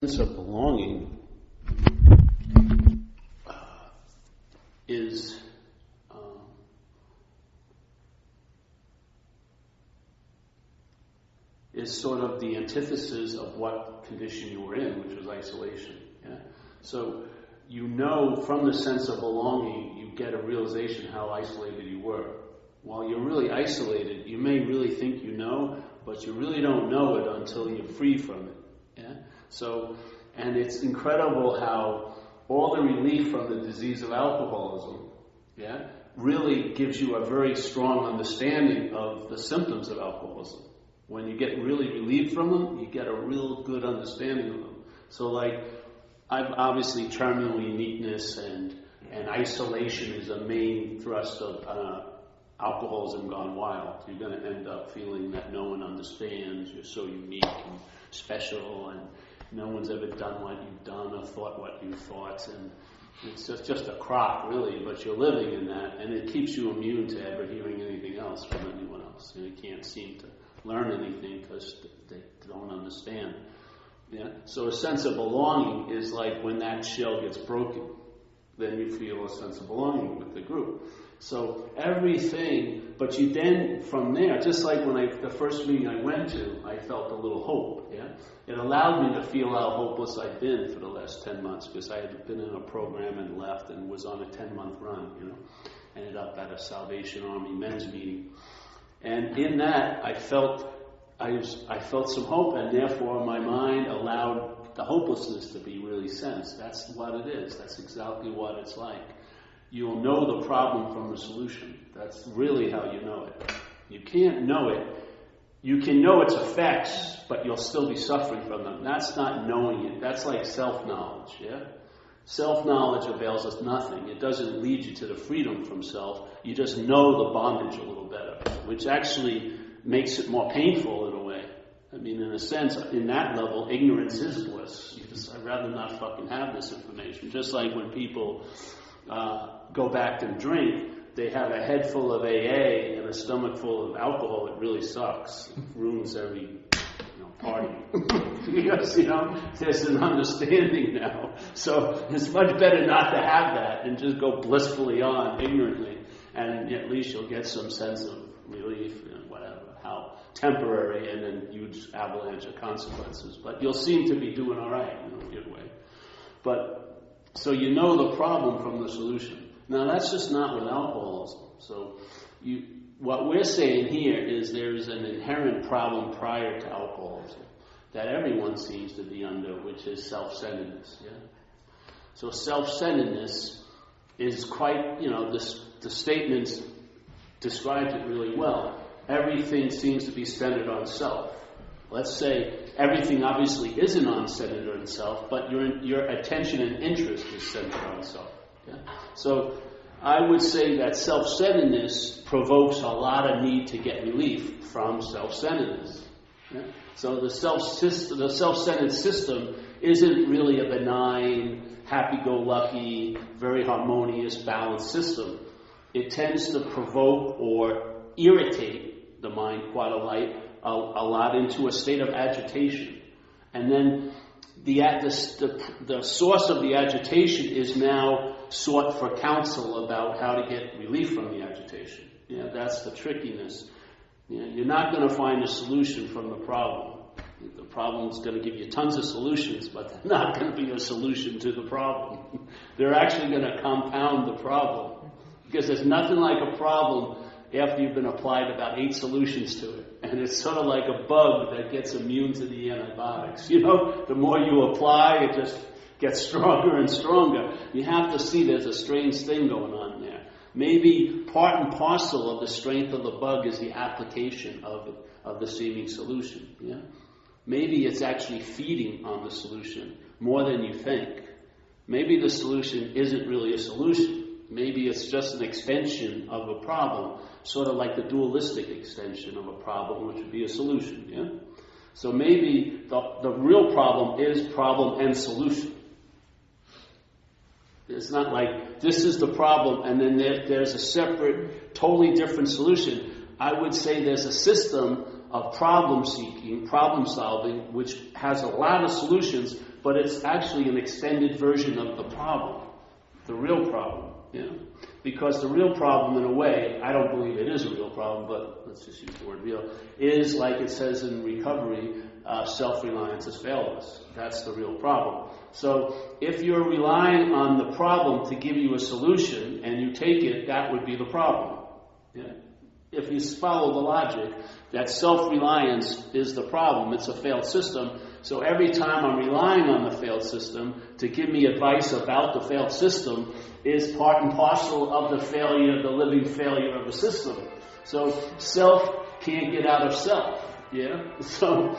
sense of belonging is sort of the antithesis of what condition you were in, which was isolation. Yeah? So you know from the sense of belonging, you get a realization how isolated you were. While you're really isolated, you may really think you know, but you really don't know it until you're free from it. Yeah? So, and it's incredible how all the relief from the disease of alcoholism, yeah, really gives you a very strong understanding of the symptoms of alcoholism. When you get really relieved from them, you get a real good understanding of them. So like, I've obviously terminal uniqueness and isolation is a main thrust of alcoholism gone wild. You're going to end up feeling that no one understands, you're so unique and special, and no one's ever done what you've done or thought what you thought, and it's just a crock, really, but you're living in that, and it keeps you immune to ever hearing anything else from anyone else. You can't seem to learn anything because they don't understand. Yeah? So a sense of belonging is like when that shell gets broken, then you feel a sense of belonging with the group. So everything, but you then, from there, just like when the first meeting I went to, I felt a little hope, yeah? It allowed me to feel how hopeless I'd been for the last 10 months, because I had been in a program and left and was on a 10-month run, Ended up at a Salvation Army men's meeting. And in that, I felt some hope, and therefore my mind allowed the hopelessness to be really sensed. That's what it is. That's exactly what it's like. You'll know the problem from the solution. That's really how you know it. You can't know it. You can know its effects, but you'll still be suffering from them. That's not knowing it. That's like self-knowledge, yeah? Self-knowledge avails us nothing. It doesn't lead you to the freedom from self. You just know the bondage a little better, which actually makes it more painful in a way. I mean, in a sense, in that level, ignorance is bliss. I'd rather not fucking have this information. Just like when people go back and drink, they have a head full of AA and a stomach full of alcohol. It really sucks. It ruins every party. Because, there's an understanding now. So it's much better not to have that and just go blissfully on, ignorantly. And at least you'll get some sense of relief and whatever, how temporary, and then huge avalanche of consequences. But you'll seem to be doing all right in a good way. But so you know the problem from the solution. Now that's just not with alcoholism. So what we're saying here is there's an inherent problem prior to alcoholism that everyone seems to be under, which is self-centeredness. Yeah. So self-centeredness is quite, the statement describes it really well. Everything seems to be centered on self. Let's say everything obviously isn't centered on self, but your attention and interest is centered on self. Yeah? So I would say that self-centeredness provokes a lot of need to get relief from self-centeredness. Yeah? So the self-centered system isn't really a benign, happy-go-lucky, very harmonious, balanced system. It tends to provoke or irritate the mind quite a lot into a state of agitation. And then the source of the agitation is now sought for counsel about how to get relief from the agitation. Yeah, that's the trickiness. You're not going to find a solution from the problem. The problem is going to give you tons of solutions, but they're not going to be a solution to the problem. They're actually going to compound the problem. Because there's nothing like a problem after you've been applied about 8 solutions to it. And it's sort of like a bug that gets immune to the antibiotics. The more you apply, it just gets stronger and stronger. You have to see there's a strange thing going on there. Maybe part and parcel of the strength of the bug is the application of the seeming solution. Yeah? Maybe it's actually feeding on the solution more than you think. Maybe the solution isn't really a solution. Maybe it's just an extension of a problem, sort of like the dualistic extension of a problem, which would be a solution. Yeah? So maybe the real problem is problem and solution. It's not like this is the problem and then there's a separate, totally different solution. I would say there's a system of problem seeking, problem solving, which has a lot of solutions, but it's actually an extended version of the problem, the real problem. Yeah? Because the real problem, in a way, I don't believe it is a real problem, but let's just use the word real, is, like it says in recovery, self-reliance has failed us. That's the real problem. So if you're relying on the problem to give you a solution and you take it, that would be the problem. Yeah? If you follow the logic that self-reliance is the problem, it's a failed system. So every time I'm relying on the failed system to give me advice about the failed system is part and parcel of the failure, the living failure of the system. So self can't get out of self. Yeah? So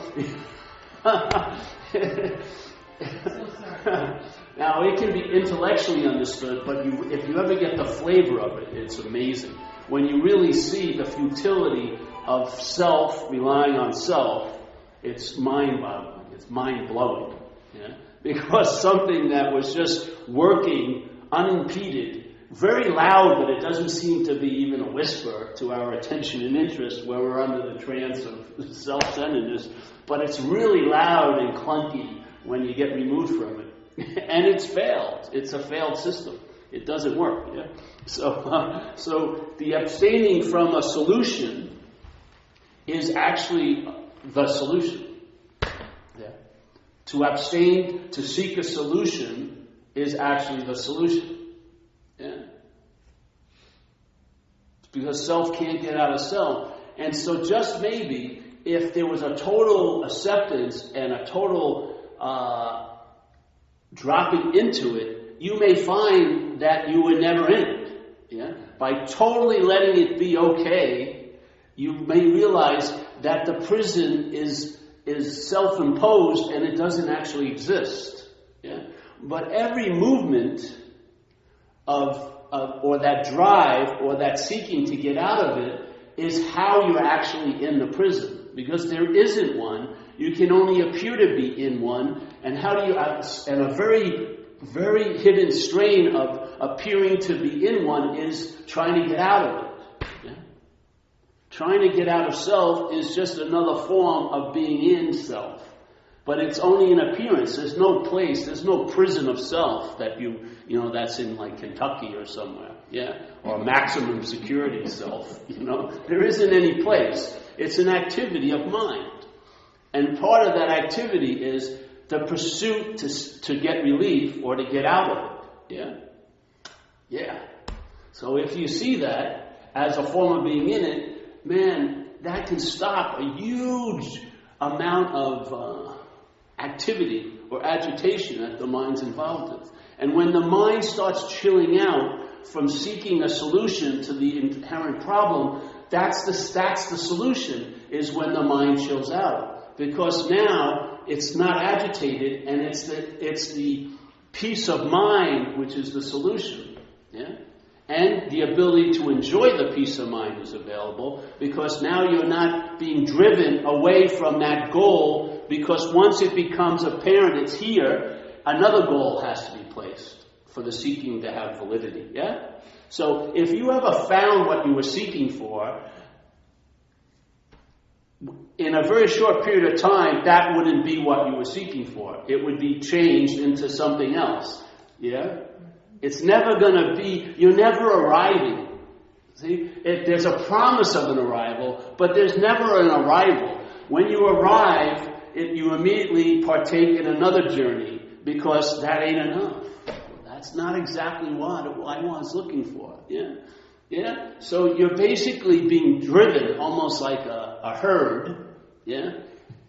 now it can be intellectually understood, but if you ever get the flavor of it, it's amazing. When you really see the futility of self relying on self, it's mind-boggling. It's mind-blowing. Yeah? Because something that was just working unimpeded, very loud, but it doesn't seem to be even a whisper to our attention and interest when we're under the trance of self-centeredness, but it's really loud and clunky when you get removed from it. And it's failed. It's a failed system. It doesn't work. Yeah? So the abstaining from a solution is actually the solution. Yeah? To abstain, to seek a solution, is actually the solution. Yeah? Because self can't get out of self. And so just maybe, if there was a total acceptance and a total dropping into it, you may find that you were never in it. Yeah? By totally letting it be okay, you may realize that the prison is self-imposed and it doesn't actually exist. Yeah? But every movement or that drive or that seeking to get out of it is how you're actually in the prison. Because there isn't one, you can only appear to be in one, and and a very, very hidden strain of appearing to be in one is trying to get out of it. Yeah? Trying to get out of self is just another form of being in self. But it's only an appearance. There's no place, there's no prison of self that that's in like Kentucky or somewhere. Yeah? Or maximum security self. There isn't any place. It's an activity of mind. And part of that activity is the pursuit to get relief or to get out of it. Yeah? Yeah. So if you see that as a form of being in it, man, that can stop a huge amount of activity or agitation that the mind's involved in. And when the mind starts chilling out from seeking a solution to the inherent problem, that's the solution, is when the mind chills out. Because now it's not agitated, and it's the peace of mind which is the solution. Yeah? And the ability to enjoy the peace of mind is available, because now you're not being driven away from that goal, because once it becomes apparent it's here, another goal has to be placed for the seeking to have validity. Yeah? So if you ever found what you were seeking for, in a very short period of time, that wouldn't be what you were seeking for. It would be changed into something else. Yeah? It's never going to be, you're never arriving. See? There's a promise of an arrival, but there's never an arrival. When you arrive, you immediately partake in another journey, because that ain't enough. That's not exactly what I was looking for. Yeah? Yeah? So you're basically being driven almost like a herd, yeah?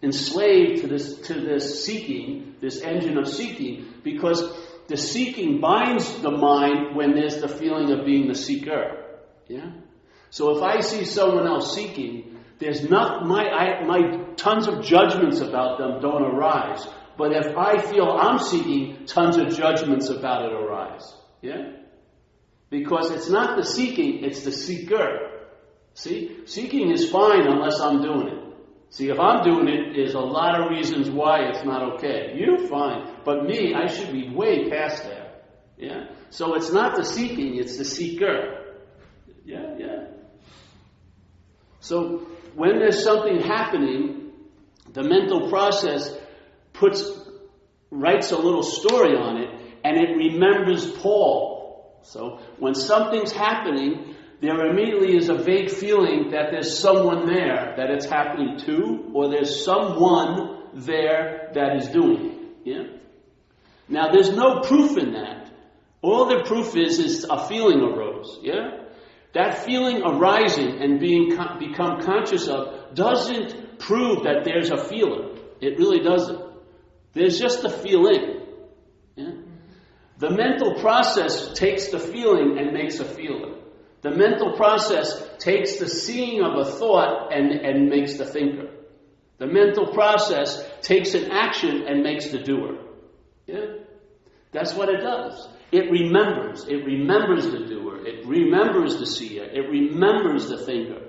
Enslaved to this seeking, this engine of seeking, because the seeking binds the mind when there's the feeling of being the seeker. Yeah? So if I see someone else seeking, there's not my tons of judgments about them don't arise. But if I feel I'm seeking, tons of judgments about it arise. Yeah? Because it's not the seeking, it's the seeker. See? Seeking is fine unless I'm doing it. See, if I'm doing it, there's a lot of reasons why it's not okay. You're fine. But me, I should be way past that. Yeah? So it's not the seeking, it's the seeker. Yeah, yeah. So when there's something happening, the mental process puts writes a little story on it, and it remembers Paul. So when something's happening, there immediately is a vague feeling that there's someone there that it's happening to, or there's someone there that is doing it. Yeah? Now, there's no proof in that. All the proof is a feeling arose. Yeah? That feeling arising and become conscious of doesn't prove that there's a feeler. It really doesn't. There's just a feeling. Yeah? The mental process takes the feeling and makes a feeler. The mental process takes the seeing of a thought and makes the thinker. The mental process takes an action and makes the doer. Yeah? That's what it does. It remembers. It remembers the doer. It remembers the seer. It remembers the thinker.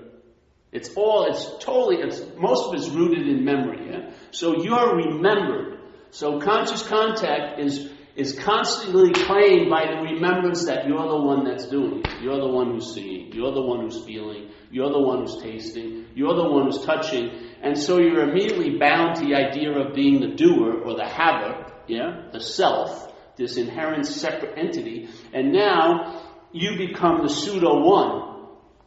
Most of it's rooted in memory. Yeah? So you're remembered. So conscious contact is constantly claimed by the remembrance that you're the one that's doing it. You're the one who's seeing. You're the one who's feeling. You're the one who's tasting. You're the one who's touching. And so you're immediately bound to the idea of being the doer or the haver, yeah, the self, this inherent separate entity. And now you become the pseudo-one.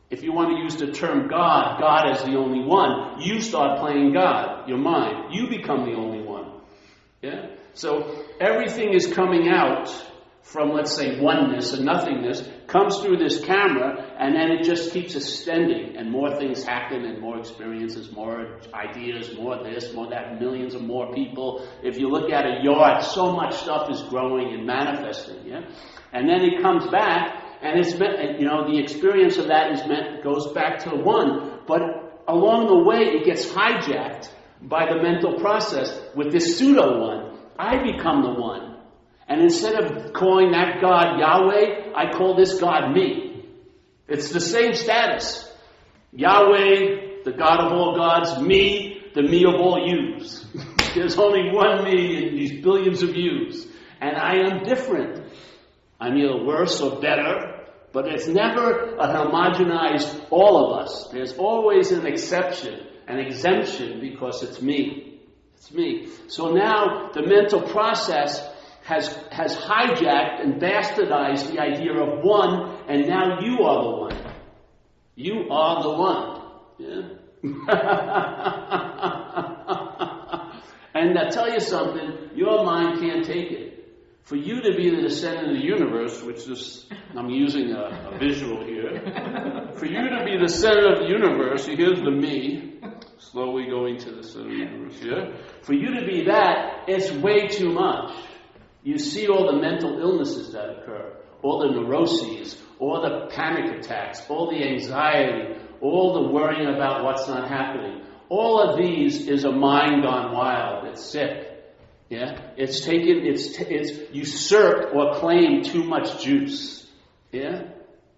If you want to use the term God, God as the only one, you start playing God, your mind. You become the only one. Yeah? So everything is coming out from, let's say, oneness and nothingness, comes through this camera, and then it just keeps extending, and more things happen, and more experiences, more ideas, more this, more that, millions of more people. If you look at a yard, so much stuff is growing and manifesting, yeah? And then it comes back, and it's meant, the experience of that goes back to one, but along the way, it gets hijacked by the mental process with this pseudo-one. I become the one. And instead of calling that God Yahweh, I call this God me. It's the same status. Yahweh, the God of all gods, me, the me of all yous. There's only one me in these billions of yous. And I am different. I'm either worse or better, but it's never a homogenized all of us. There's always an exception, an exemption, because it's me. It's me. So now the mental process has hijacked and bastardized the idea of one, and now you are the one. You are the one. Yeah? And I tell you something, your mind can't take it. For you to be the center of the universe, which is, I'm using a visual here. For you to be the center of the universe, here's the me, slowly going to the center of the universe here. For you to be that, it's way too much. You see all the mental illnesses that occur, all the neuroses, all the panic attacks, all the anxiety, all the worrying about what's not happening. All of these is a mind gone wild. It's sick. Yeah? It's usurped or claimed too much juice. Yeah?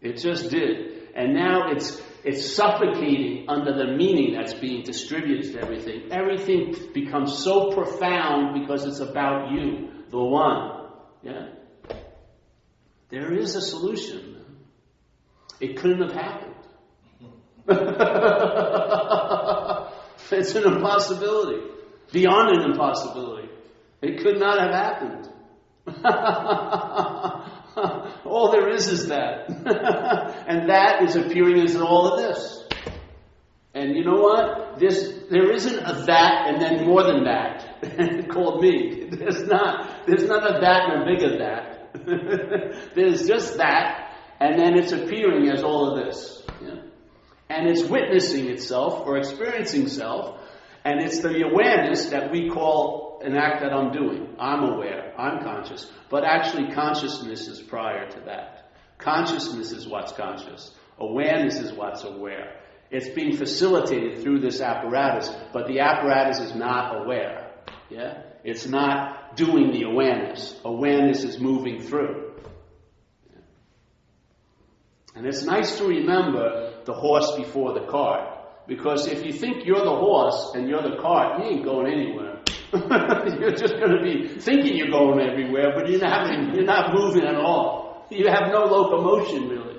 It just did. And now it's suffocating under the meaning that's being distributed to everything. Everything becomes so profound because it's about you. The one. Yeah? There is a solution. It couldn't have happened. It's an impossibility. Beyond an impossibility. It could not have happened. All there is that. And that is appearing as all of this. And you know what? There isn't a that and then more than that called me. There's not a that and a bigger that. There's just that, and then it's appearing as all of this. Yeah? And it's witnessing itself or experiencing self, and it's the awareness that we call an act that I'm doing. I'm aware. I'm conscious. But actually consciousness is prior to that. Consciousness is what's conscious. Awareness is what's aware. It's being facilitated through this apparatus, but the apparatus is not aware. Yeah? It's not doing the awareness. Awareness is moving through. Yeah? And it's nice to remember the horse before the cart. Because if you think you're the horse and you're the cart, you ain't going anywhere. You're just going to be thinking you're going everywhere, but you're not moving at all. You have no locomotion, really.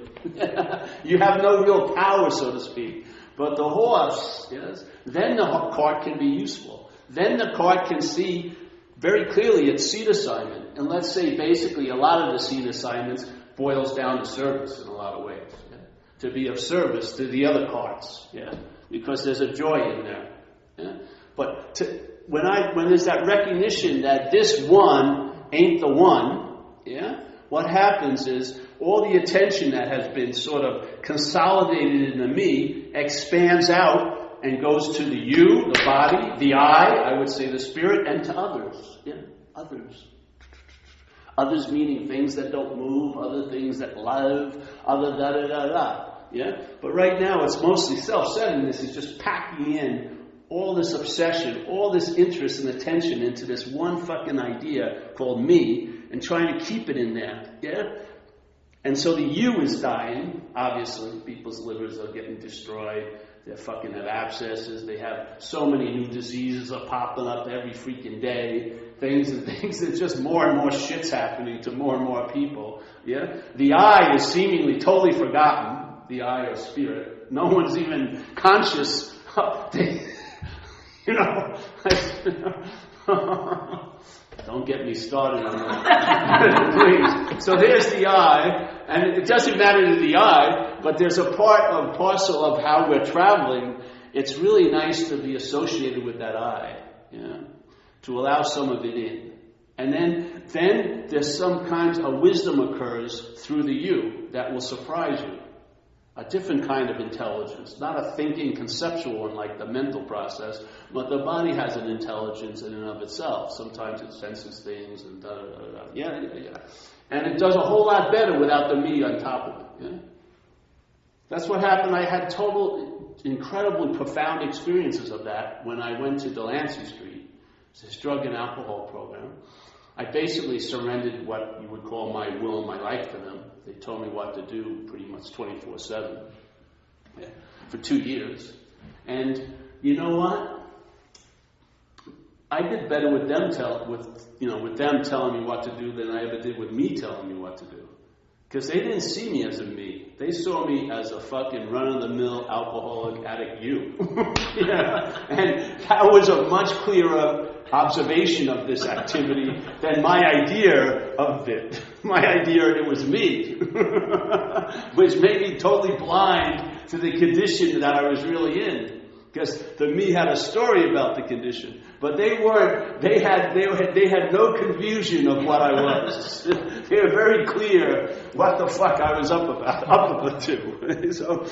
You have no real power, so to speak. But the horse, yes, then the cart can be useful. Then the cart can see very clearly it's seed assignment. And let's say basically a lot of the seed assignments boils down to service in a lot of ways. Yeah? To be of service to the other parts. Yeah? Because there's a joy in there. Yeah? But when there's that recognition that this one ain't the one, yeah, what happens is all the attention that has been sort of consolidated in the me expands out and goes to the you, the body, the I would say the spirit, and to others. Yeah, others. Others meaning things that don't move, other things that love, other da-da-da-da. Yeah? But right now it's mostly self-centeredness is just packing in all this obsession, all this interest and attention into this one fucking idea called me and trying to keep it in there. Yeah? And so the you is dying, obviously. People's livers are getting destroyed. They fucking have abscesses. They have so many new diseases are popping up every freaking day. Things. It's just more and more shit's happening to more and more people. Yeah? The I is seemingly totally forgotten. The I or spirit. No one's even conscious. Don't get me started on that. Please. So there's the I, and it doesn't matter to the I, but there's a parcel of how we're traveling. It's really nice to be associated with that I, yeah, to allow some of it in. And then there's some kind of wisdom occurs through the you that will surprise you. A different kind of intelligence, not a thinking conceptual one like the mental process, but the body has an intelligence in and of itself. Sometimes it senses things and da-da-da-da. Yeah. And it does a whole lot better without the me on top of it. Yeah? That's what happened. I had incredibly profound experiences of that when I went to Delancey Street. It's this drug and alcohol program. I basically surrendered what you would call my will and my life to them. They told me what to do pretty much 24/7 for 2 years. And you know what? I did better with them telling me what to do than I ever did with me telling me what to do. Because they didn't see me as a me. They saw me as a fucking run-of-the-mill alcoholic addict you. Yeah. And that was a much clearer observation of this activity than my idea of it. My idea it was me. Which made me totally blind to the condition that I was really in. Because the me had a story about the condition. But they had no confusion of what I was. They were very clear what the fuck I was up to. So,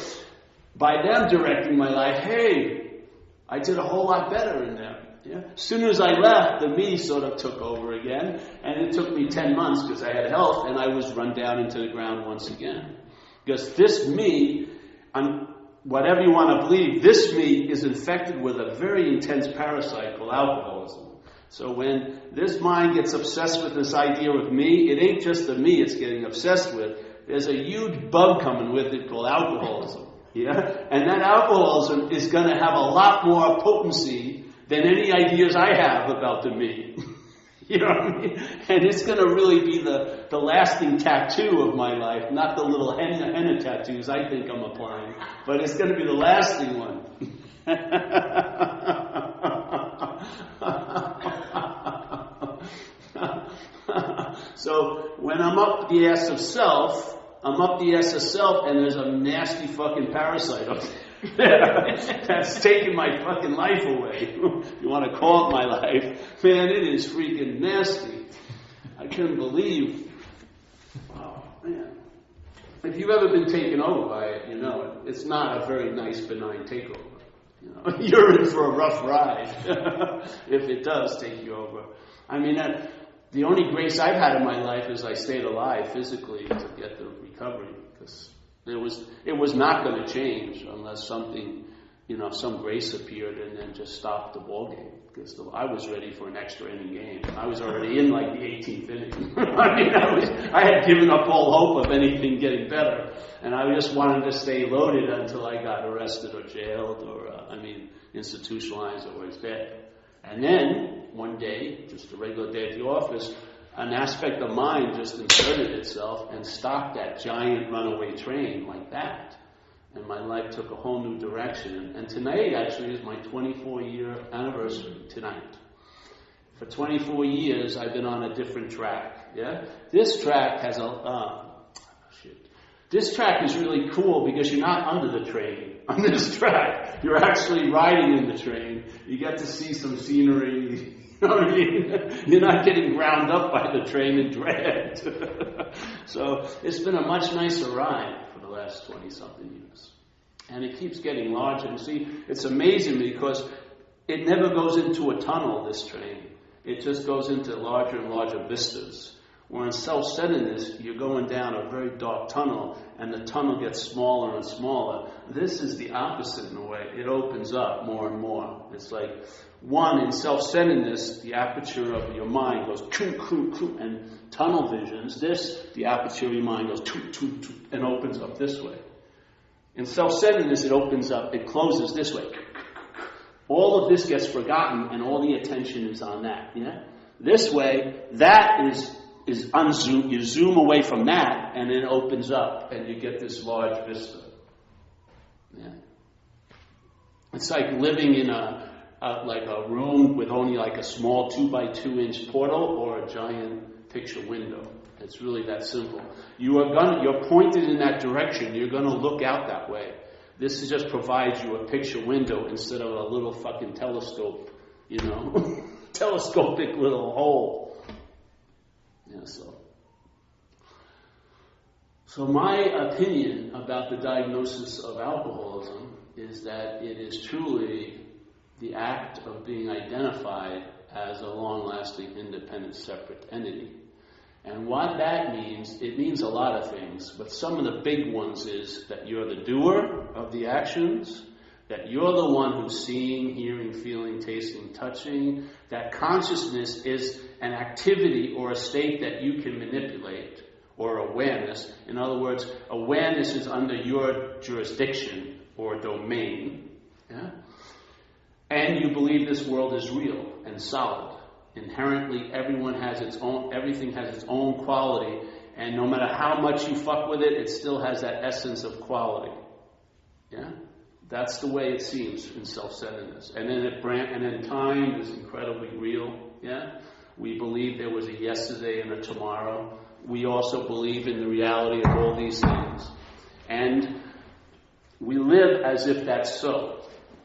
by them directing my life, hey, I did a whole lot better in there. Yeah? As soon as I left, the me sort of took over again. And it took me 10 months because I had health and I was run down into the ground once again. Because this me, whatever you want to believe, this me is infected with a very intense parasite called alcoholism. So when this mind gets obsessed with this idea of me, it ain't just the me it's getting obsessed with. There's a huge bug coming with it called alcoholism. Yeah? And that alcoholism is going to have a lot more potency than any ideas I have about the me. You know what I mean? And it's going to really be the lasting tattoo of my life, not the little henna tattoos I think I'm applying, but it's going to be the lasting one. So when I'm up the ass of self, and there's a nasty fucking parasite up there that's taking my fucking life away. If you want to call it my life, man, it is freaking nasty. I couldn't believe. Oh man! If you've ever been taken over by it, you know it's not a very nice, benign takeover. You know, you're in for a rough ride if it does take you over. I mean, the only grace I've had in my life is I stayed alive physically to get the recovery, because it was not going to change unless something, some grace appeared and then just stopped the ball game. Because I was ready for an extra inning game. I was already in like the 18th inning. I mean, I had given up all hope of anything getting better, and I just wanted to stay loaded until I got arrested or jailed or institutionalized or was dead. And then, one day, just a regular day at the office, an aspect of mind just inserted itself and stopped that giant runaway train like that. And my life took a whole new direction. And tonight, actually, is my 24-year anniversary, tonight. For 24 years, I've been on a different track. Yeah, this track has This track is really cool because you're not under the train. On this track, you're actually riding in the train. You get to see some scenery. You know what I mean? You're not getting ground up by the train and dragged. So it's been a much nicer ride for the last 20-something years. And it keeps getting larger. And see, it's amazing because it never goes into a tunnel, this train. It just goes into larger and larger vistas. Where in self-centeredness, you're going down a very dark tunnel, and the tunnel gets smaller and smaller. This is the opposite in a way. It opens up more and more. It's like, one, in self-centeredness, the aperture of your mind goes, and tunnel visions, the aperture of your mind goes, and opens up this way. In self-centeredness, it opens up, it closes this way. All of this gets forgotten, and all the attention is on that. Yeah? This way, that is unzoom. You zoom away from that, and it opens up, and you get this large vista. Yeah. It's like living in a room with only like a small 2x2 inch portal or a giant picture window. It's really that simple. You're pointed in that direction. You're going to look out that way. This just provides you a picture window instead of a little fucking telescope, telescopic little hole. Yeah, so my opinion about the diagnosis of alcoholism is that it is truly the act of being identified as a long-lasting, independent, separate entity. And what that means, it means a lot of things, but some of the big ones is that you're the doer of the actions, that you're the one who's seeing, hearing, feeling, tasting, touching, that consciousness is an activity or a state that you can manipulate, or awareness. In other words, awareness is under your jurisdiction or domain. Yeah? And you believe this world is real and solid. Inherently, everything has its own quality, and no matter how much you fuck with it, it still has that essence of quality. Yeah? That's the way it seems in self-centeredness. And then time is incredibly real. Yeah? We believe there was a yesterday and a tomorrow. We also believe in the reality of all these things. And we live as if that's so.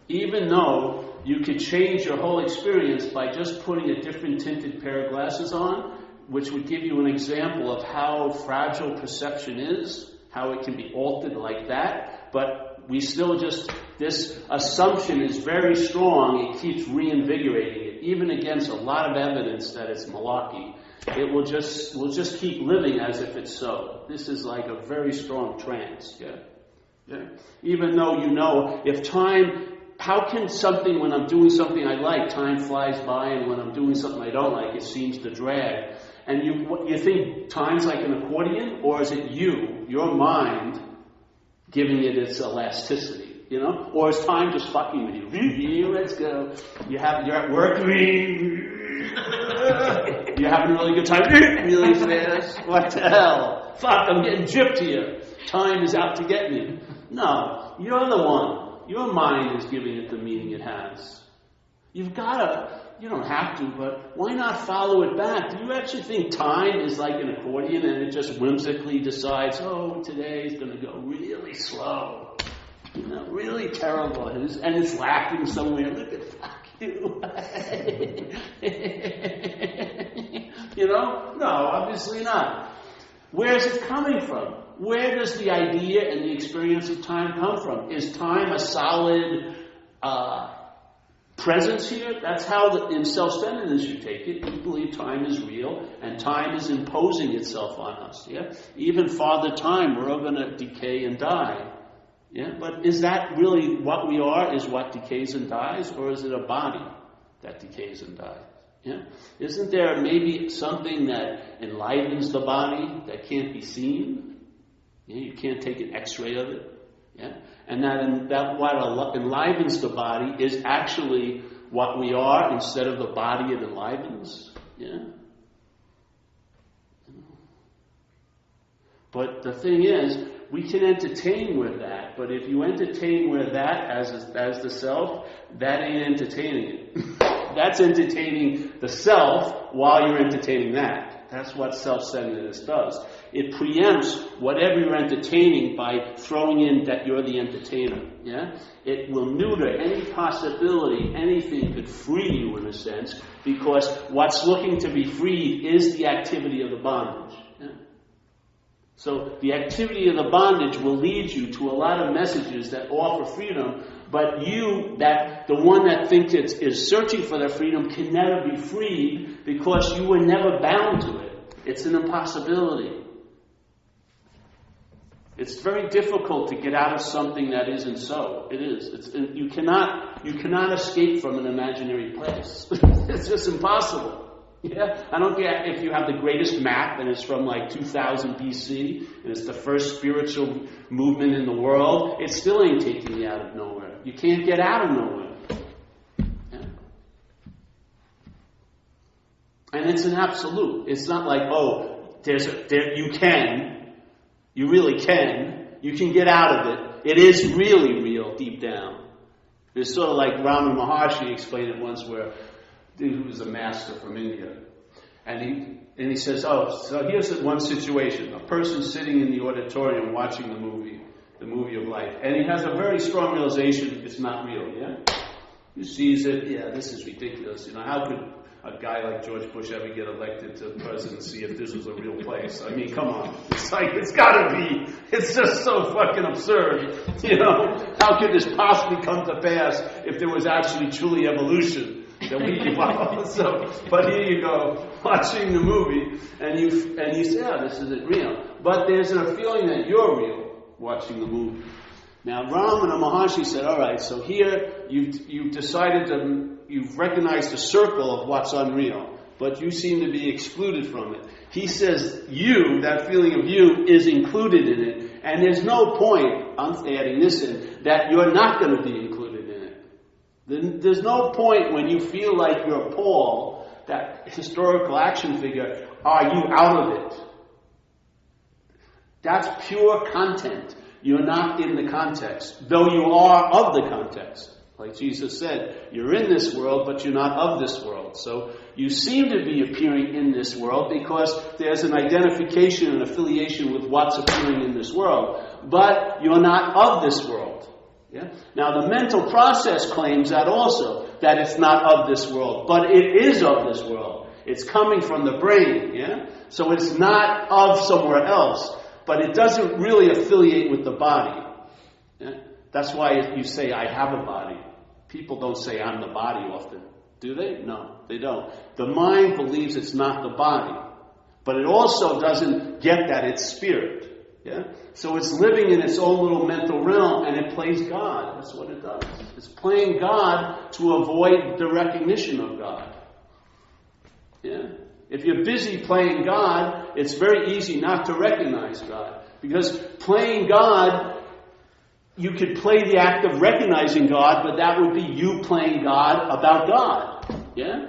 Even though you could change your whole experience by just putting a different tinted pair of glasses on, which would give you an example of how fragile perception is, how it can be altered like that. But we still this assumption is very strong. It keeps reinvigorating it, even against a lot of evidence that it's malarkey. We'll just keep living as if it's so. This is like a very strong trance. Yeah. Yeah. Even though if time, how can something, when I'm doing something I like, time flies by, and when I'm doing something I don't like, it seems to drag. And you think time's like an accordion, or is it your mind, giving it its elasticity? Or is time just fucking with you? Let's go. You're at work. You're having a really good time. Really fast. What the hell? Fuck, I'm getting gypped here. Time is out to get me. No, you're the one. Your mind is giving it the meaning it has. You don't have to, but why not follow it back? Do you actually think time is like an accordion and it just whimsically decides, today is going to go really slow? Really terrible. And it's laughing somewhere. Look at fuck you. No, obviously not. Where is it coming from? Where does the idea and the experience of time come from? Is time a solid presence here? That's how in self-centeredness you take it. You believe time is real and time is imposing itself on us. Yeah? Even Father Time, we're all going to decay and die. Yeah? But is that really what we are, is what decays and dies? Or is it a body that decays and dies? Yeah? Isn't there maybe something that enlivens the body that can't be seen? Yeah? You can't take an x-ray of it. Yeah? And that what enlivens the body is actually what we are instead of the body it enlivens. Yeah? But the thing is, we can entertain with that, but if you entertain with that as the self, that ain't entertaining it. That's entertaining the self while you're entertaining that. That's what self-centeredness does. It preempts whatever you're entertaining by throwing in that you're the entertainer. Yeah? It will neuter any possibility anything could free you in a sense, because what's looking to be freed is the activity of the bondage. Yeah? So the activity of the bondage will lead you to a lot of messages that offer freedom, but you, the one that thinks it is searching for their freedom, can never be freed because you were never bound to it. It's an impossibility. It's very difficult to get out of something that isn't so. It is. You cannot escape from an imaginary place. It's just impossible. Yeah? I don't care if you have the greatest map and it's from like 2000 BC and it's the first spiritual movement in the world. It still ain't taking you out of nowhere. You can't get out of nowhere. Yeah? And it's an absolute. It's not like, you can. You really can. You can get out of it. It is really real deep down. It's sort of like Ramana Maharshi explained it once, where he was a master from India. And he says, so here's one situation. A person sitting in the auditorium watching the movie of life. And he has a very strong realization it's not real, yeah? He sees it, this is ridiculous. How could a guy like George Bush ever get elected to presidency if this was a real place? I mean, come on. It's gotta be. It's just so fucking absurd. How could this possibly come to pass if there was actually truly evolution that we evolved? But here you go, watching the movie, and you say, this isn't real. But there's a feeling that you're real watching the movie. Now, Ramana Maharshi said, all right, so here you've decided you've recognized the circle of what's unreal, but you seem to be excluded from it. He says that feeling of you is included in it, and there's no point, I'm adding this in, that you're not going to be included in it. There's no point when you feel like you're Paul, that historical action figure, are you out of it? That's pure content. You're not in the context, though you are of the context. Like Jesus said, you're in this world, but you're not of this world. So you seem to be appearing in this world because there's an identification and affiliation with what's appearing in this world. But you're not of this world. Yeah? Now the mental process claims that also, that it's not of this world. But it is of this world. It's coming from the brain. Yeah? So it's not of somewhere else. But it doesn't really affiliate with the body. Yeah? That's why you say, I have a body. People don't say, I'm the body often. Do they? No, they don't. The mind believes it's not the body. But it also doesn't get that it's spirit. Yeah? So it's living in its own little mental realm, and it plays God. That's what it does. It's playing God to avoid the recognition of God. Yeah? If you're busy playing God, it's very easy not to recognize God. Because playing God, you could play the act of recognizing God, but that would be you playing God about God. Yeah?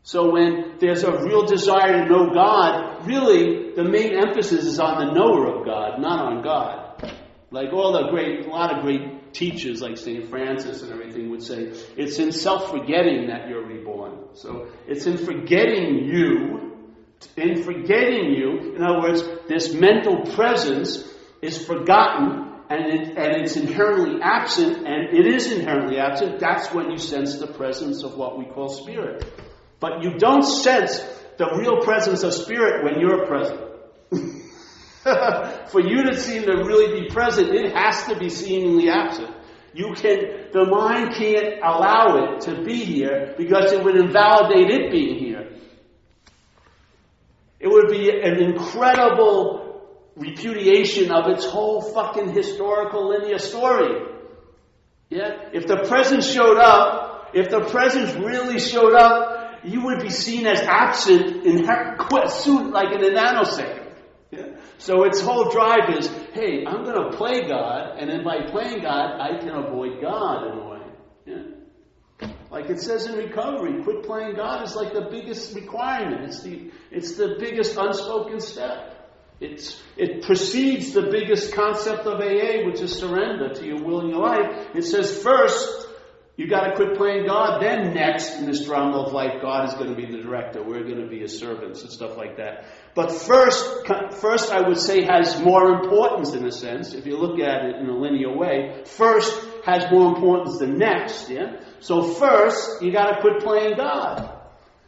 So when there's a real desire to know God, really the main emphasis is on the knower of God, not on God. Like a lot of great teachers like St. Francis and everything would say, it's in self-forgetting that you're reborn. So it's in forgetting you. In other words, this mental presence is forgotten and it's inherently absent, and it is inherently absent. That's when you sense the presence of what we call spirit. But you don't sense the real presence of spirit when you're present. For you to seem to really be present, it has to be seemingly absent. The mind can't allow it to be here because it would invalidate it being here. It would be an incredible repudiation of its whole fucking historical linear story. Yeah? If the presence really showed up, you would be seen as absent soon, like in a nanosecond. Yeah? So its whole drive is, hey, I'm going to play God, and then by playing God, I can avoid God in a way. Yeah? Like it says in recovery, quit playing God is like the biggest requirement. It's the biggest unspoken step. It precedes the biggest concept of AA, which is surrender to your will and your life. It says first, You got to quit playing God. Then next in this drama of life, God is going to be the director. We're going to be His servants and stuff like that. But first I would say has more importance in a sense. If you look at it in a linear way, first has more importance than next. Yeah. So first you got to quit playing God.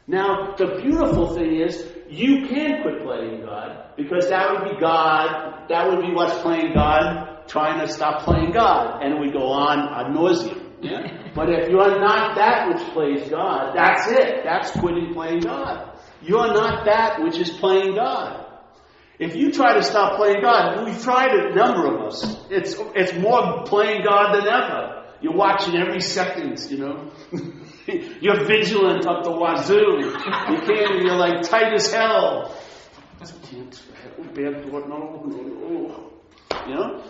Now the beautiful thing is you can quit playing God because that would be God. That would be what's playing God trying to stop playing God, and it would go on ad nauseum. Yeah? But if you are not that which plays God, that's it. That's quitting playing God. You are not that which is playing God. If you try to stop playing God, we've tried it, a number of us. It's more playing God than ever. You're watching every second, you know. You're vigilant up the wazoo. You're like tight as hell. I can't. Bad thought. No. You know.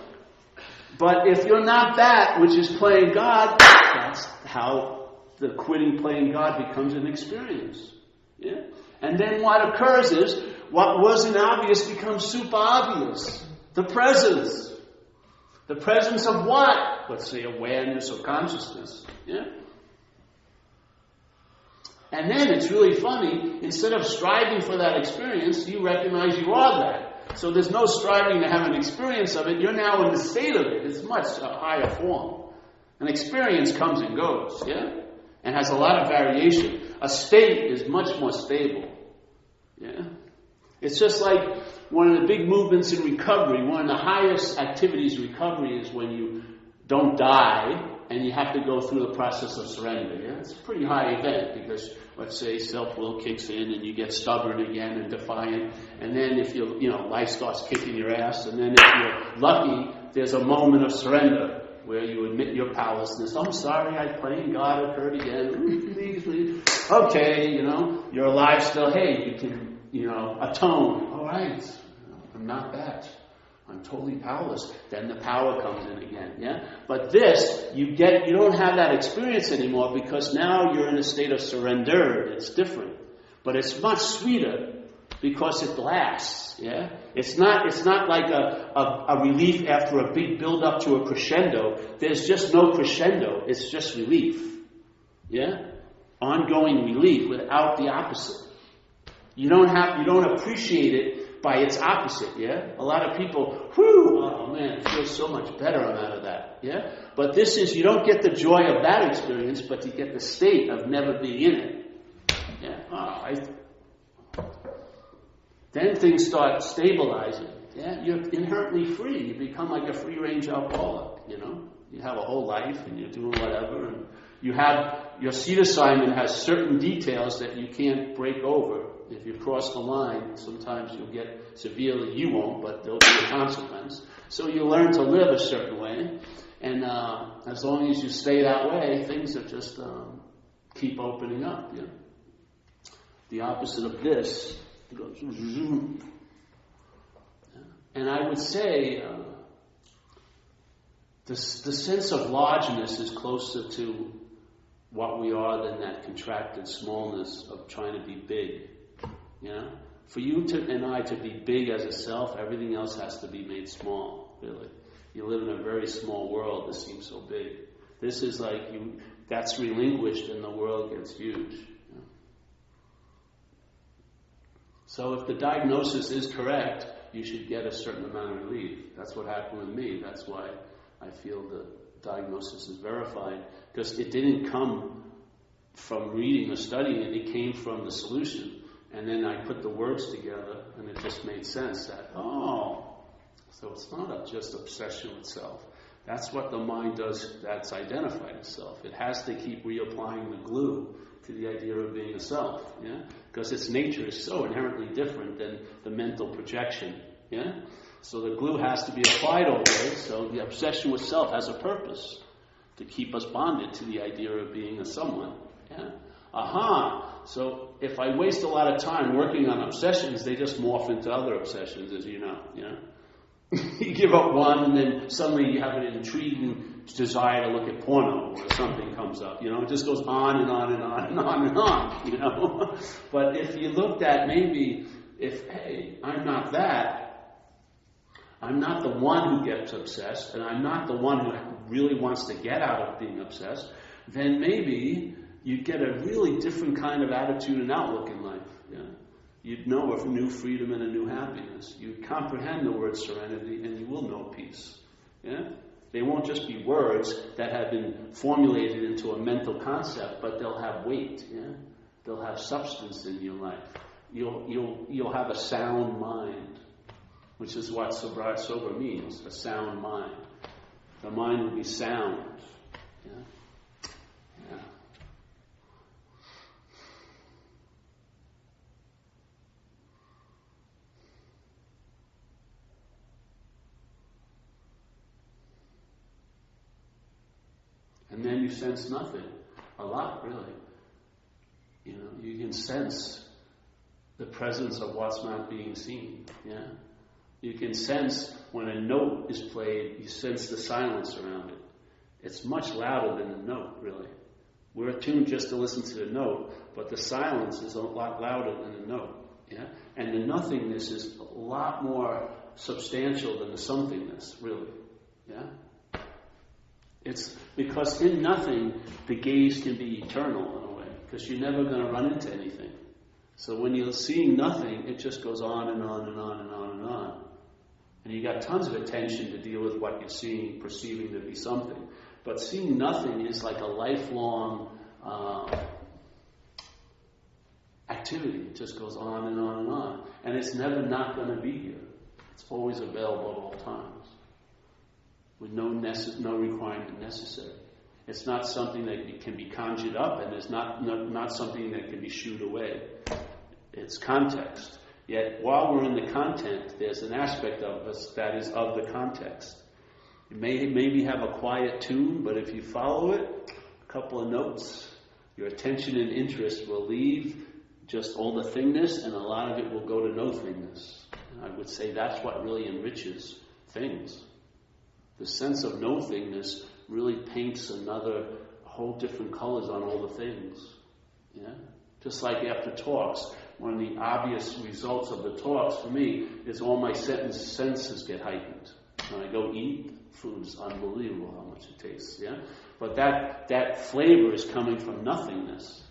But if you're not that which is playing God, that's how the quitting playing God becomes an experience. Yeah? And then what occurs is, what wasn't obvious becomes super obvious. The presence. The presence of what? Let's say awareness or consciousness. Yeah? And then it's really funny, instead of striving for that experience, you recognize you are that. So there's no striving to have an experience of it. You're now in the state of it. It's much a higher form. An experience comes and goes, yeah? And has a lot of variation. A state is much more stable. Yeah? It's just like one of the big movements in recovery. One of the highest activities in recovery is when you don't die and you have to go through the process of surrender. Yeah? It's a pretty high event because, let's say, self-will kicks in and you get stubborn again and defiant. And then if life starts kicking your ass. And then if you're lucky, there's a moment of surrender where you admit your powerlessness. I'm sorry, I played God occurred again. Please. Okay, you're alive still. Hey, you can, atone. All right, I'm not that. I'm totally powerless. Then the power comes in again, yeah? But this, you don't have that experience anymore because now you're in a state of surrender. It's different. But it's much sweeter because it lasts, yeah? It's not like a relief after a big build-up to a crescendo. There's just no crescendo. It's just relief, yeah? Ongoing relief without the opposite. You don't appreciate it by its opposite, yeah? A lot of people, oh man, it feels so much better I'm out of that, yeah? But this is, you don't get the joy of that experience, but you get the state of never being in it. Yeah? Then things start stabilizing, yeah? You're inherently free. You become like a free-range alcoholic, You have a whole life and you're doing whatever, and your seat assignment has certain details that you can't break over. If you cross the line, sometimes you'll get severely, you won't, but there'll be a consequence. So you learn to live a certain way, and as long as you stay that way, things are just keep opening up. Yeah? The opposite of this goes zoom. And I would say the sense of largeness is closer to what we are than that contracted smallness of trying to be big. For you and I to be big as a self, everything else has to be made small, really. You live in a very small world that seems so big. This is like that's relinquished and the world gets huge. So if the diagnosis is correct, you should get a certain amount of relief. That's what happened with me. That's why I feel the diagnosis is verified, because it didn't come from reading or studying it. It came from the solution. And then I put the words together, and it just made sense that, so it's not just obsession with self. That's what the mind does that's identified as self. It has to keep reapplying the glue to the idea of being a self, yeah? Because its nature is so inherently different than the mental projection, yeah? So the glue has to be applied always, so the obsession with self has a purpose to keep us bonded to the idea of being a someone, yeah? So if I waste a lot of time working on obsessions, they just morph into other obsessions, as you know. You give up one, and then suddenly you have an intriguing desire to look at porno, or something comes up. It just goes on and on and on and on and on. But if you looked at maybe, hey, I'm not that. I'm not the one who gets obsessed, and I'm not the one who really wants to get out of being obsessed. then maybe you'd get a really different kind of attitude and outlook in life. Yeah? You'd know of new freedom and a new happiness. You'd comprehend the word serenity, and you will know peace. Yeah? They won't just be words that have been formulated into a mental concept, but they'll have weight. Yeah? They'll have substance in your life. You'll have a sound mind, which is what sober means, a sound mind. The mind will be sound. Yeah? Yeah. And then you sense nothing. A lot, really. You can sense the presence of what's not being seen. Yeah? You can sense when a note is played, you sense the silence around it. It's much louder than the note, really. We're attuned just to listen to the note, but the silence is a lot louder than the note. Yeah? And the nothingness is a lot more substantial than the somethingness, really. Yeah? It's because in nothing, the gaze can be eternal in a way, because you're never going to run into anything. So when you're seeing nothing, it just goes on and on and on and on and on. And you got tons of attention to deal with what you're seeing, perceiving to be something. But seeing nothing is like a lifelong activity. It just goes on and on and on. And it's never not going to be here. It's always available at all times, with no requirement necessary. It's not something that can be conjured up, and it's not something that can be shooed away. It's context. Yet, while we're in the content, there's an aspect of us that is of the context. You may maybe have a quiet tune, but if you follow it, a couple of notes, your attention and interest will leave just all the thingness, and a lot of it will go to no thingness. And I would say that's what really enriches things. The sense of no thingness really paints a whole different colors on all the things. Yeah? Just like after talks, one of the obvious results of the talks for me is all my senses get heightened. When I go eat, food is unbelievable how much it tastes. Yeah? But that flavor is coming from nothingness.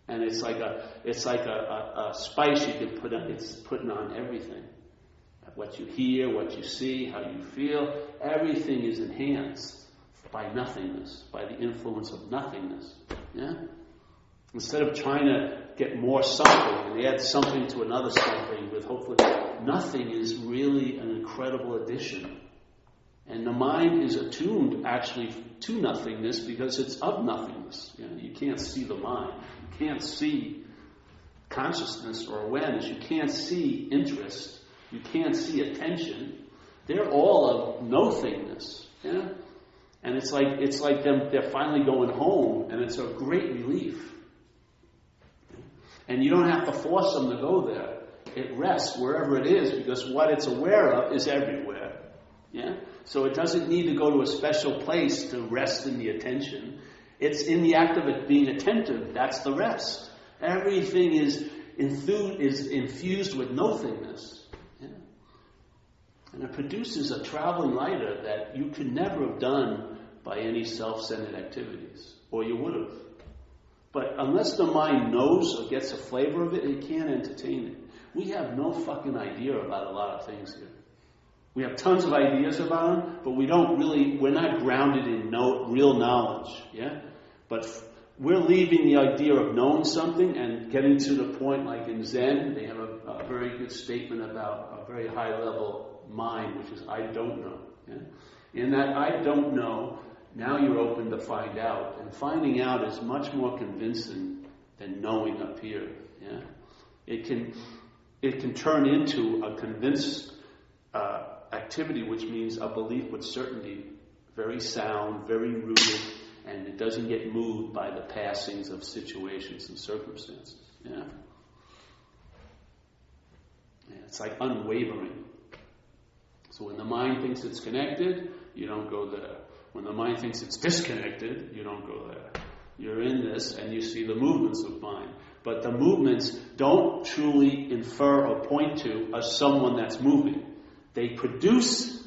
And it's like a spice you can put on, it's putting on everything. What you hear, what you see, how you feel, everything is enhanced by nothingness, by the influence of nothingness. Yeah? Instead of trying to get more something and add something to another something with hopefully nothing is really an incredible addition. And the mind is attuned actually to nothingness because it's of nothingness. You can't see the mind. You can't see consciousness or awareness. You can't see interest. You can't see attention. They're all of nothingness. Yeah? And it's like they're finally going home, and it's a great relief. And you don't have to force them to go there. It rests wherever it is because what it's aware of is everywhere. Yeah? So it doesn't need to go to a special place to rest in the attention. It's in the act of it being attentive. That's the rest. Everything is infused with nothingness. Yeah? And it produces a traveling lighter that you could never have done by any self-centered activities, or you would have. But unless the mind knows or gets a flavor of it, it can't entertain it. We have no fucking idea about a lot of things here. We have tons of ideas about them, but we're not grounded in real knowledge. Yeah? But we're leaving the idea of knowing something and getting to the point, like in Zen, they have a very good statement about a very high level mind, which is I don't know. Yeah? In that I don't know, now you're open to find out. And finding out is much more convincing than knowing up here. Yeah? It can turn into a convinced activity, which means a belief with certainty, very sound, very rooted, and it doesn't get moved by the passings of situations and circumstances. Yeah? It's like unwavering. So when the mind thinks it's connected, you don't go there. When the mind thinks it's disconnected, you don't go there. You're in this and you see the movements of mind. But the movements don't truly infer or point to a someone that's moving. They produce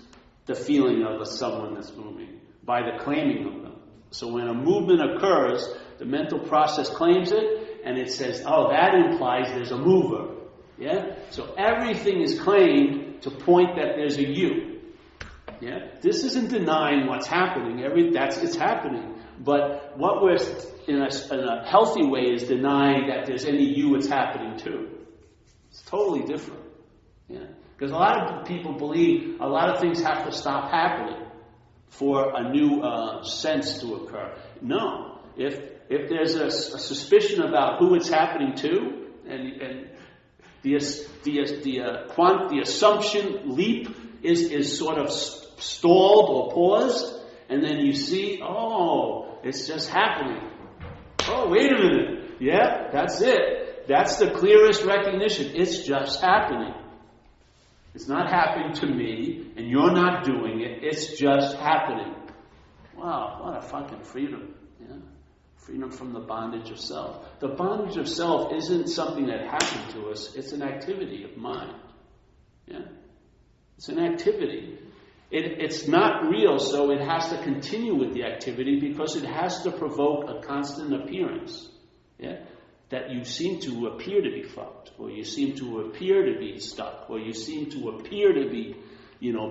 the feeling of a someone that's moving by the claiming of them. So when a movement occurs, the mental process claims it, and it says, oh, that implies there's a mover. Yeah? So everything is claimed to point that there's a you. Yeah? This isn't denying what's happening. It's happening. But what we're, in a healthy way, is denying that there's any you it's happening to. It's totally different. Yeah? Because a lot of people believe a lot of things have to stop happening for a new sense to occur. No. If there's a suspicion about who it's happening to, and the assumption leap is sort of stalled or paused, and then you see, oh, it's just happening. Oh, wait a minute. Yeah, that's it. That's the clearest recognition. It's just happening. It's not happening to me, and you're not doing it. It's just happening. Wow, what a fucking freedom. Yeah? Freedom from the bondage of self. The bondage of self isn't something that happened to us. It's an activity of mind. Yeah? It's an activity. It's not real, so it has to continue with the activity because it has to provoke a constant appearance. Yeah? That you seem to appear to be fucked, or you seem to appear to be stuck, or you seem to appear to be,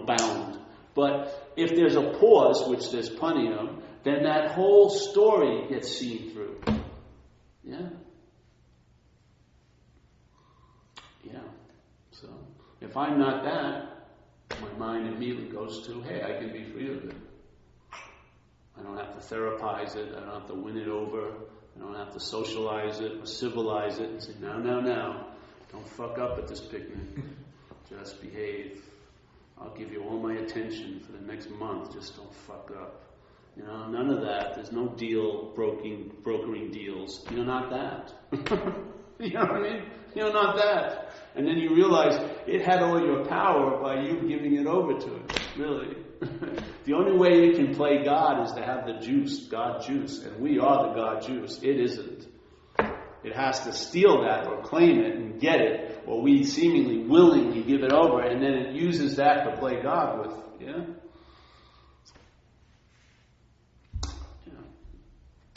bound. But if there's a pause, which there's plenty of, then that whole story gets seen through. Yeah? Yeah. So, if I'm not that, my mind immediately goes to, hey, I can be free of it. I don't have to therapize it. I don't have to win it over. I don't have to socialize it or civilize it and say, no. Don't fuck up at this picnic. Just behave. I'll give you all my attention for the next month. Just don't fuck up. None of that. There's no deal, brokering deals. You're not that. You know what I mean? You're not that. And then you realize it had all your power by you giving it over to it. Really. The only way you can play God is to have the juice, God juice. And we are the God juice. It isn't. It has to steal that or claim it and get it. Or we seemingly willingly give it over, and then it uses that to play God with. Yeah?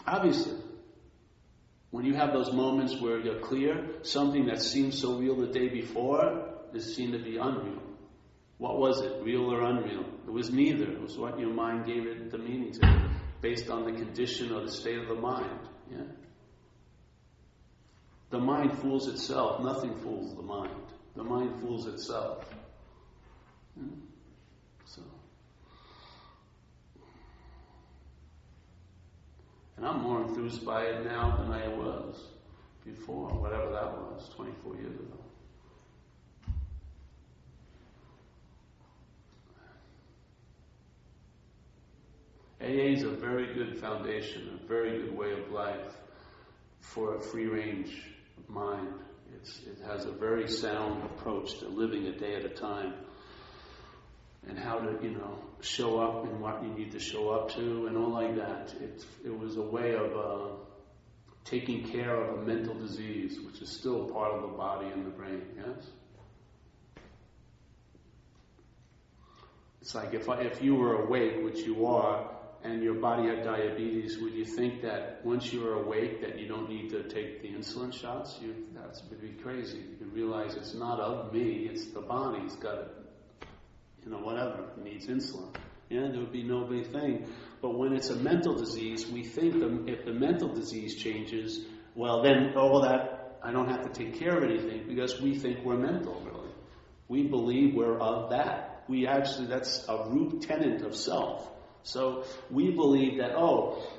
Obviously, when you have those moments where you're clear, something that seemed so real the day before is seen to be unreal. What was it, real or unreal? It was neither. It was what your mind gave it the meaning to, based on the condition or the state of the mind. Yeah? The mind fools itself. Nothing fools the mind. The mind fools itself. Yeah? So. And I'm more enthused by it now than I was before, whatever that was, 24 years ago. AA is a very good foundation, a very good way of life for a free range of mind. It has a very sound approach to living a day at a time, and how to, show up and what you need to show up to and all like that. It was a way of taking care of a mental disease, which is still part of the body and the brain, yes? It's like if you were awake, which you are, and your body had diabetes, would you think that once you're awake that you don't need to take the insulin shots? That would be crazy. You realize it's not of me, it's the body. It's got it. Whatever, needs insulin. Yeah, there would be no big thing. But when it's a mental disease, we think if the mental disease changes, well then all that, I don't have to take care of anything, because we think we're mental, really. We believe we're of that. That's a root tenet of self. So we believe that,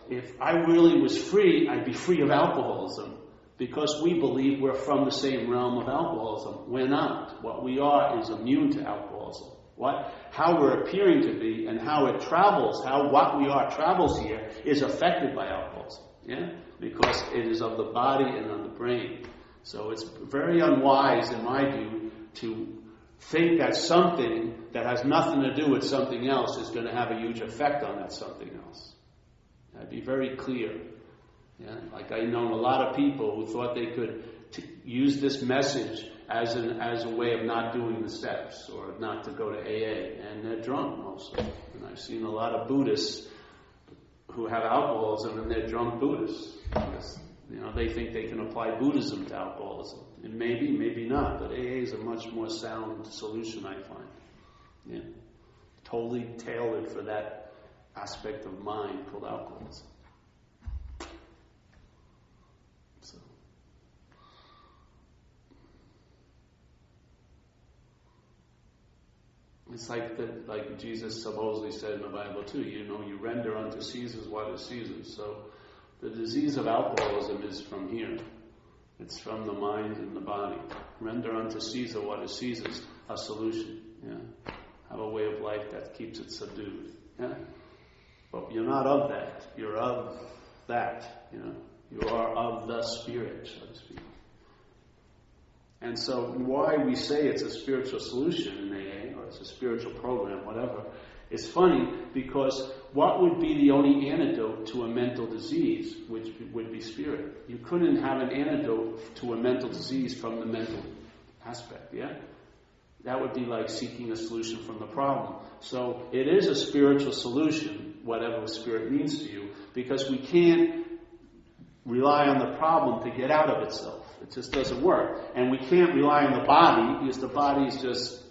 if I really was free, I'd be free of alcoholism. Because we believe we're from the same realm of alcoholism. We're not. What we are is immune to alcoholism. How we're appearing to be and how it travels, what we are travels here, is affected by alcoholism. Yeah? Because it is of the body and of the brain. So it's very unwise, in my view, to think that something that has nothing to do with something else is going to have a huge effect on that something else. I'd be very clear. Yeah? Like I've known a lot of people who thought they could use this message as a way of not doing the steps or not to go to AA, and they're drunk mostly. And I've seen a lot of Buddhists who have alcoholism and they're drunk Buddhists. Because, they think they can apply Buddhism to alcoholism. And maybe not, but AA is a much more sound solution, I find. Yeah. Totally tailored for that aspect of mind called alcoholism. So. It's like Jesus supposedly said in the Bible too, you render unto Caesar's what is Caesar's. So the disease of alcoholism is from here. It's from the mind and the body. Render unto Caesar what is Caesar's, a solution. Yeah. Have a way of life that keeps it subdued. Yeah. But you're not of that. You're of that. You are of the Spirit, so to speak. And so why we say it's a spiritual solution in AA, or it's a spiritual program, whatever, it's funny because what would be the only antidote to a mental disease, which would be spirit? You couldn't have an antidote to a mental disease from the mental aspect, yeah? That would be like seeking a solution from the problem. So it is a spiritual solution, whatever spirit means to you, because we can't rely on the problem to get out of itself. It just doesn't work. And we can't rely on the body because the body is just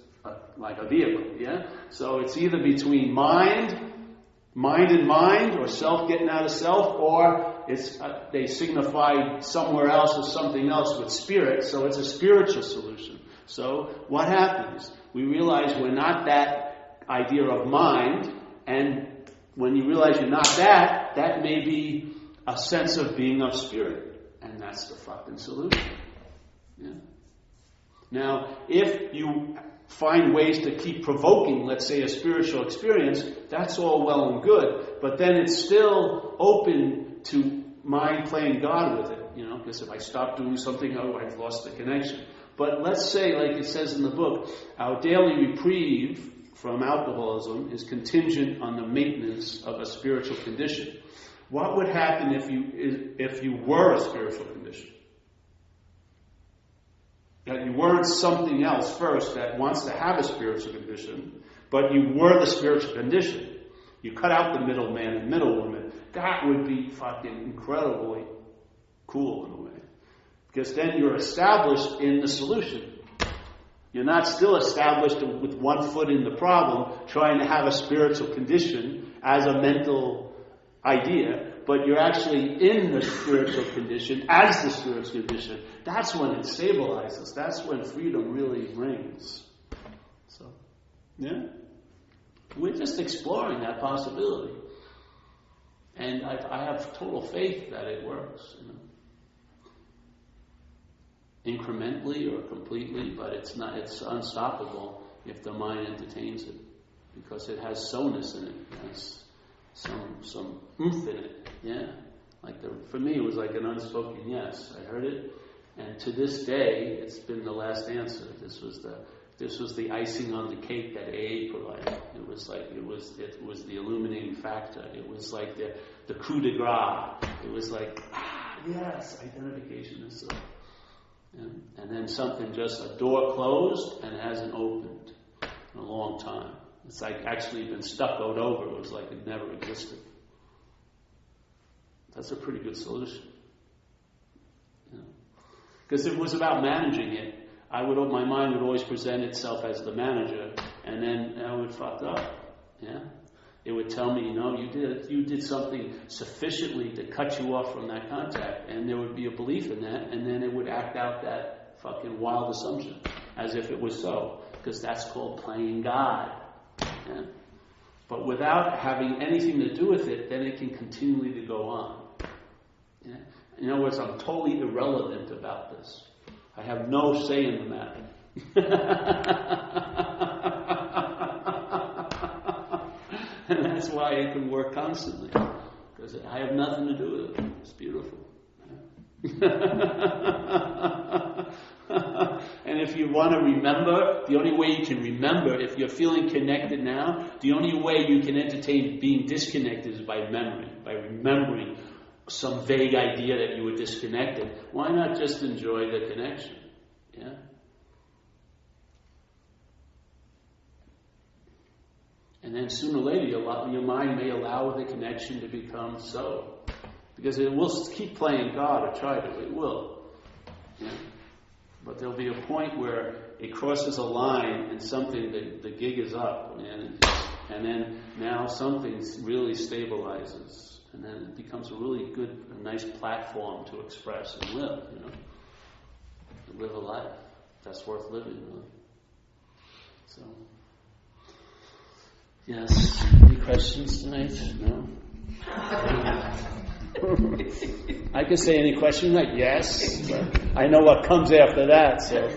like a vehicle, yeah? So it's either between mind and mind, or self getting out of self, or it's they signify somewhere else or something else with spirit, so it's a spiritual solution. So what happens? We realize we're not that idea of mind, and when you realize you're not that may be a sense of being of spirit. And that's the fucking solution. Yeah. Now, if you find ways to keep provoking, let's say, a spiritual experience, that's all well and good. But then it's still open to mind playing God with it. Because if I stop doing something, I've lost the connection. But let's say, like it says in the book, our daily reprieve from alcoholism is contingent on the maintenance of a spiritual condition. What would happen if you were a spiritual condition? That you weren't something else first that wants to have a spiritual condition, but you were the spiritual condition. You cut out the middleman and middlewoman. That would be fucking incredibly cool in a way. Because then you're established in the solution. You're not still established with one foot in the problem, trying to have a spiritual condition as a mental idea, but you're actually in the spiritual condition as the spiritual condition. That's when it stabilizes. That's when freedom really rings. So, yeah. We're just exploring that possibility. And I have total faith that it works. Incrementally or completely, but it's unstoppable if the mind entertains it. Because it has so-ness in it. It has some oomph in it, yeah. For me, it was like an unspoken yes. I heard it, and to this day, it's been the last answer. This was the icing on the cake that AA provided. It was the illuminating factor. It was like the coup de grace. It was like, yes, identification is so. Yeah. And then a door closed and hasn't opened in a long time. It's like actually been stuccoed over. It was like it never existed. That's a pretty good solution. Because if it was about managing it, my mind would always present itself as the manager, and then I would fuck up. Yeah, it would tell me, you did something sufficiently to cut you off from that contact, and there would be a belief in that, and then it would act out that fucking wild assumption as if it was so, because that's called playing God. Yeah. But without having anything to do with it, then it can continually to go on. Yeah. In other words, I'm totally irrelevant about this. I have no say in the matter. And that's why it can work constantly. Because I have nothing to do with it. It's beautiful. And if you want to remember, the only way you can remember, if you're feeling connected now, the only way you can entertain being disconnected is by remembering some vague idea that you were disconnected. Why not just enjoy the connection? Yeah. And then sooner or later, your mind may allow the connection to become so. Because it will keep playing God, or try to. It will. Yeah. But there'll be a point where it crosses a line and something, the gig is up. And then now something really stabilizes. And then it becomes a really good, a nice platform to express and live, To live a life that's worth living, really. So, yes. Any questions tonight? No? I can say any question like yes, but I know what comes after that, so.